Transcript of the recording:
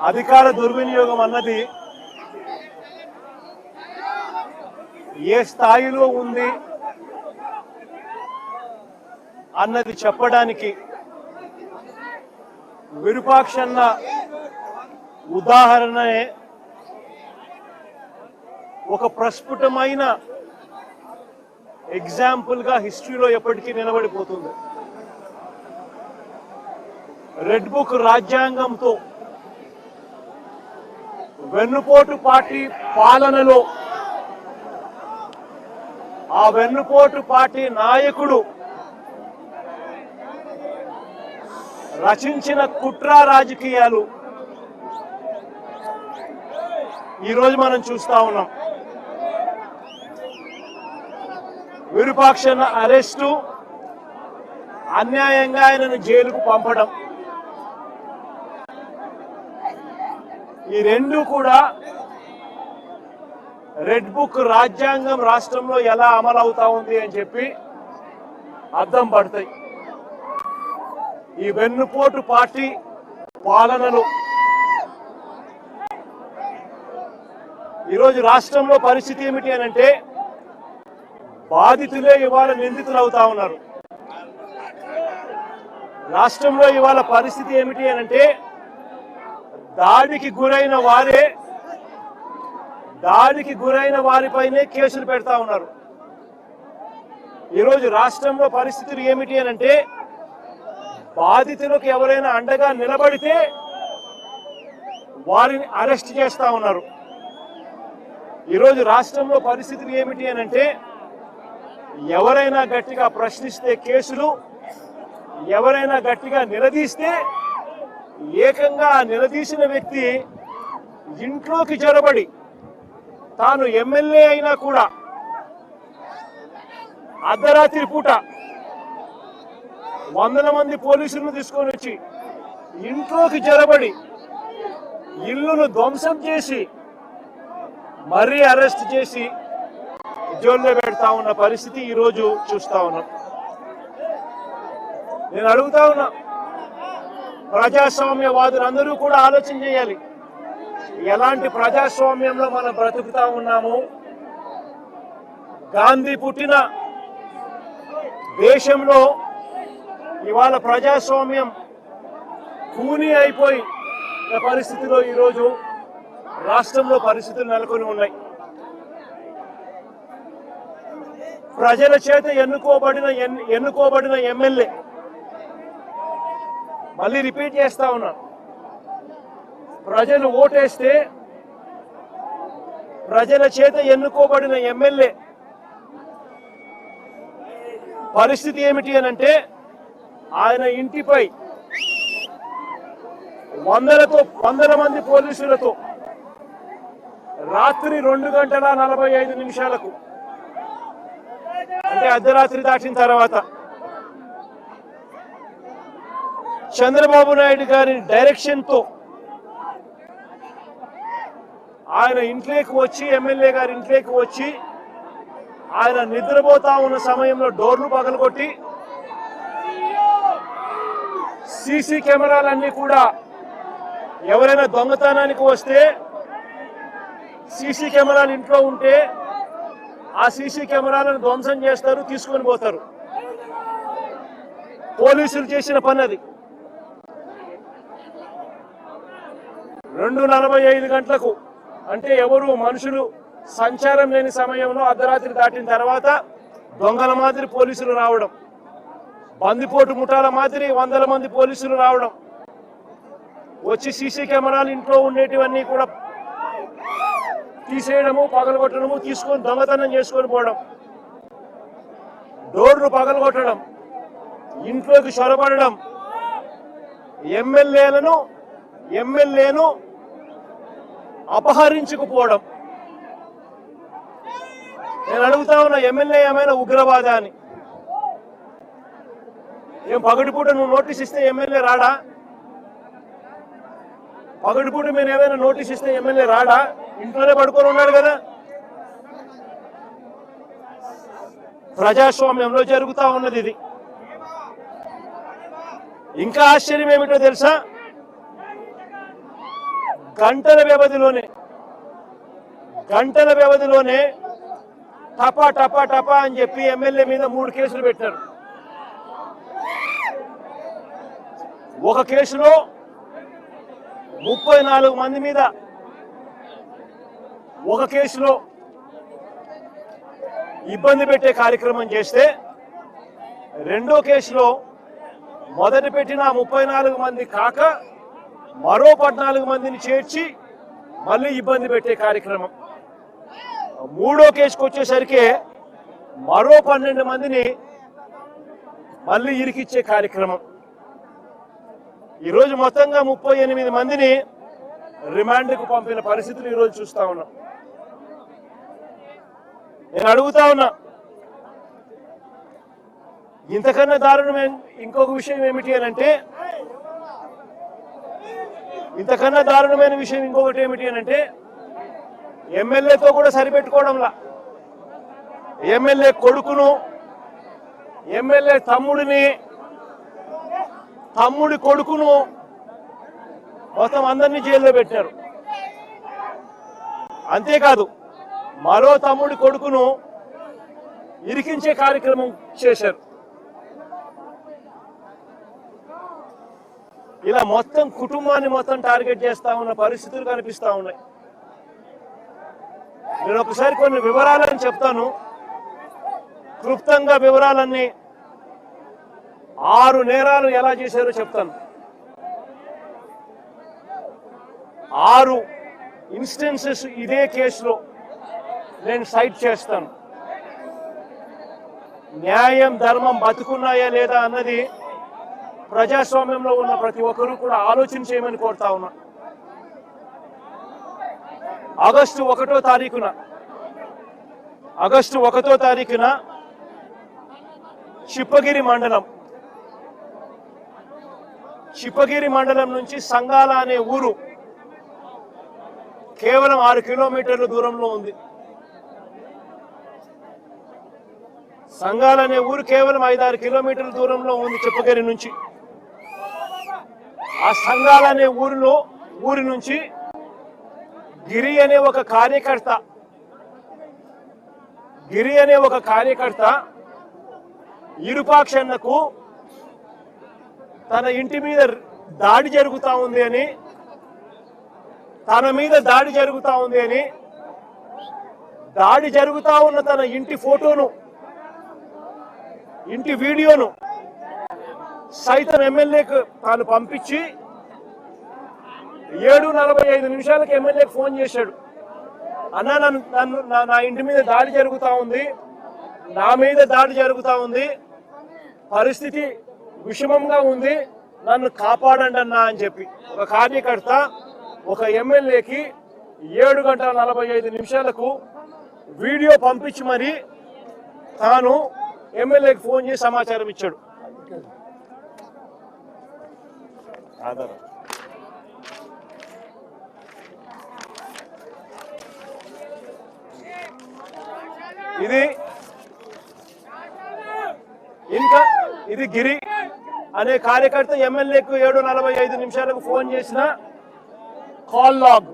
అధికార దుర్వినియోగం అన్నది ఏ స్థాయిలో ఉంది అన్నది చెప్పడానికి విరూపాక్షన్న ఉదాహరణే ఒక ప్రస్ఫుటమైన ఎగ్జాంపుల్ గా హిస్టరీలో ఎప్పటికీ నిలబడిపోతుంది. రెడ్ బుక్ రాజ్యాంగంతో వెన్నుపోటు పార్టీ పాలనలో ఆ వెన్నుపోటు పార్టీ నాయకుడు రచించిన కుట్ర రాజకీయాలు ఈరోజు మనం చూస్తా ఉన్నాం. విరూపాక్షన్న అరెస్టు, అన్యాయంగా ఆయనను జైలుకు పంపడం, ఈ రెండు కూడా రెడ్ బుక్ రాజ్యాంగం రాష్ట్రంలో ఎలా అమలు అవుతా ఉంది అని చెప్పి అర్థం పడతాయి. ఈ వెన్నుపోటు పార్టీ పాలనలో ఈరోజు రాష్ట్రంలో పరిస్థితి ఏమిటి అని అంటే బాధితులే ఇవాళ నిందితులు అవుతా ఉన్నారు. రాష్ట్రంలో ఇవాళ పరిస్థితి ఏమిటి అని అంటే దాడికి గురైన వారిపైనే కేసులు పెడతా ఉన్నారు. ఈరోజు రాష్ట్రంలో పరిస్థితులు ఏమిటి అని అంటే బాధితులకు ఎవరైనా అండగా నిలబడితే వారిని అరెస్ట్ చేస్తా ఉన్నారు. ఈరోజు రాష్ట్రంలో పరిస్థితులు ఏమిటి అని అంటే ఎవరైనా గట్టిగా ప్రశ్నిస్తే కేసులు, ఎవరైనా గట్టిగా నిలదీస్తే ఏకంగా నిలదీసిన వ్యక్తి ఇంట్లోకి జొరబడి తాను ఎమ్మెల్యే అయినా కూడా అర్ధరాత్రి పూట వందల మంది పోలీసులను తీసుకొని వచ్చి ఇంట్లోకి జొరబడి ఇల్లును ధ్వంసం చేసి మరీ అరెస్ట్ చేసి జైల్లో పెడతా ఉన్న పరిస్థితి ఈరోజు చూస్తా ఉన్నాం. నేను అడుగుతా ఉన్నా, ప్రజాస్వామ్యవాదులందరూ కూడా ఆలోచన చేయాలి. ఎలాంటి ప్రజాస్వామ్యంలో మనం బ్రతుకుతా ఉన్నాము? గాంధీ పుట్టిన దేశంలో ఇవాళ ప్రజాస్వామ్యం కూని అయిపోయి పరిస్థితిలో ఈరోజు రాష్ట్రంలో పరిస్థితులు నెలకొని ఉన్నాయి. ప్రజల చేత ఎన్నుకోబడిన ఎమ్మెల్యే, మళ్ళీ రిపీట్ చేస్తా ఉన్నా, ప్రజలు ఓటేస్తే ప్రజల చేత ఎన్నుకోబడిన ఎమ్మెల్యే పరిస్థితి ఏమిటి అని అంటే ఆయన ఇంటిపై వందల మంది పోలీసులతో రాత్రి 2:45 అంటే అర్ధరాత్రి దాటిన తర్వాత చంద్రబాబు నాయుడు గారి డైరెక్షన్ తో ఆయన ఇంట్లోకి వచ్చి, ఎమ్మెల్యే గారి ఇంట్లోకి వచ్చి ఆయన నిద్రపోతా ఉన్న సమయంలో డోర్లు పగలగొట్టి సీసీ కెమెరాలన్నీ కూడా ఎవరైనా దొంగతనానికి వస్తే సీసీ కెమెరాలు ఇంట్లో ఉంటే ఆ సీసీ కెమెరాలను ధ్వంసం చేస్తారు, తీసుకొని పోతారు. పోలీసులు చేసిన పని అది. 2:45 అంటే మనుషులు సంచారం లేని సమయంలో అర్ధరాత్రి దాటిన తర్వాత దొంగల మాదిరి పోలీసులు రావడం, బందిపోటు ముఠాల మాదిరి వందల మంది పోలీసులు రావడం, వచ్చి సీసీ కెమెరాలు ఇంట్లో ఉండేటివన్నీ కూడా తీసేయడము, పగలగొట్టడము, తీసుకొని దొంగతనం చేసుకొని పోవడం, డోర్లు పగలగొట్టడం, ఇంట్లోకి చొరబడడం, ఎమ్మెల్యేను అపహరించుకుపోవడం. నేను అడుగుతా ఉన్నా, ఎమ్మెల్యే ఏమైనా ఉగ్రవాదా అని? ఏం పగటిపూట నువ్వు నోటీస్ ఇస్తే ఎమ్మెల్యే రాడా? పగటిపూట మీరు ఏమైనా నోటీస్ ఇస్తే ఎమ్మెల్యే రాడా? ఇంట్లోనే పడుకొని ఉన్నాడు కదా. ప్రజాస్వామ్యంలో జరుగుతా ఉన్నది ఇది. ఇంకా ఆశ్చర్యం ఏమిటో తెలుసా? గంటల వ్యవధిలోనే టపా టపా టపా అని చెప్పి ఎమ్మెల్యే మీద 3 కేసులు పెట్టారు. ఒక కేసులో 34 మంది మీద, ఒక కేసులో ఇబ్బంది పెట్టే కార్యక్రమం చేస్తే, రెండో కేసులో మొదట పెట్టిన 34 మంది కాక మరో 14 మందిని చేర్చి మళ్ళీ ఇబ్బంది పెట్టే కార్యక్రమం. మూడో కేసుకు వచ్చేసరికి మరో 12 మందిని మళ్ళీ ఇరికిచ్చే కార్యక్రమం. ఈరోజు మొత్తంగా 38 మందిని రిమాండ్కు పంపిన పరిస్థితులు ఈరోజు చూస్తా ఉన్నాం. నేను అడుగుతా ఉన్నా, ఇంతకన్నా దారుణమైన ఇంకొక విషయం ఏమిటి అనంటే, ఇంతకన్నా దారుణమైన విషయం ఇంకొకటి ఏమిటి అనంటే, ఎమ్మెల్యేతో కూడా సరిపెట్టుకోవడంలా ఎమ్మెల్యే కొడుకును, ఎమ్మెల్యే తమ్ముడి కొడుకును మొత్తం అందరినీ జైల్లో పెట్టారు. అంతేకాదు మరో తమ్ముడి కొడుకును ఇరికించే కార్యక్రమం చేశారు. ఇలా మొత్తం కుటుంబాన్ని మొత్తం టార్గెట్ చేస్తా ఉన్న పరిస్థితులు కనిపిస్తా ఉన్నాయి. నేను ఒకసారి కొన్ని వివరాలను చెప్తాను, క్లుప్తంగా వివరాలన్నీ. 6 నేరాలు ఎలా చేశారో చెప్తాను. 6 ఇన్స్టెన్సెస్ ఇదే కేసులో నేను సైట్ చేస్తాను. న్యాయం ధర్మం బతుకున్నాయా లేదా అన్నది ప్రజాస్వామ్యంలో ఉన్న ప్రతి ఒక్కరూ కూడా ఆలోచన చేయమని కోరుతా ఉన్నా. ఆగస్టు 1వ తారీఖున చిప్పగిరి మండలం నుంచి సంగాల అనే ఊరు కేవలం 6 కిలోమీటర్ల దూరంలో ఉంది. సంగాల అనే ఊరు కేవలం 5-6 కిలోమీటర్ల దూరంలో ఉంది చిప్పగిరి నుంచి. ఆ సంగాల అనే ఊరి నుంచి గిరి అనే ఒక కార్యకర్త ఇరుపాక్షన్నకు తన ఇంటి మీద దాడి జరుగుతా ఉంది అని, దాడి జరుగుతా ఉన్న తన ఇంటి ఫోటోను, ఇంటి వీడియోను సైతం ఎమ్మెల్యేకు తాను పంపించి 7:45 ఎమ్మెల్యేకి ఫోన్ చేశాడు. అన్నా, నా ఇంటి మీద దాడి జరుగుతా ఉంది, నా మీద దాడి జరుగుతా ఉంది, పరిస్థితి విషమంగా ఉంది, నన్ను కాపాడండి అన్నా అని చెప్పి ఒక కార్యకర్త ఒక ఎమ్మెల్యేకి 7:45 వీడియో పంపించి మరి తాను ఎమ్మెల్యేకి ఫోన్ చేసి సమాచారం ఇచ్చాడు. ఇది గిరి అనే కార్యకర్త ఎమ్మెల్యేకు 7:45 ఫోన్ చేసిన కాల్ లాగ్.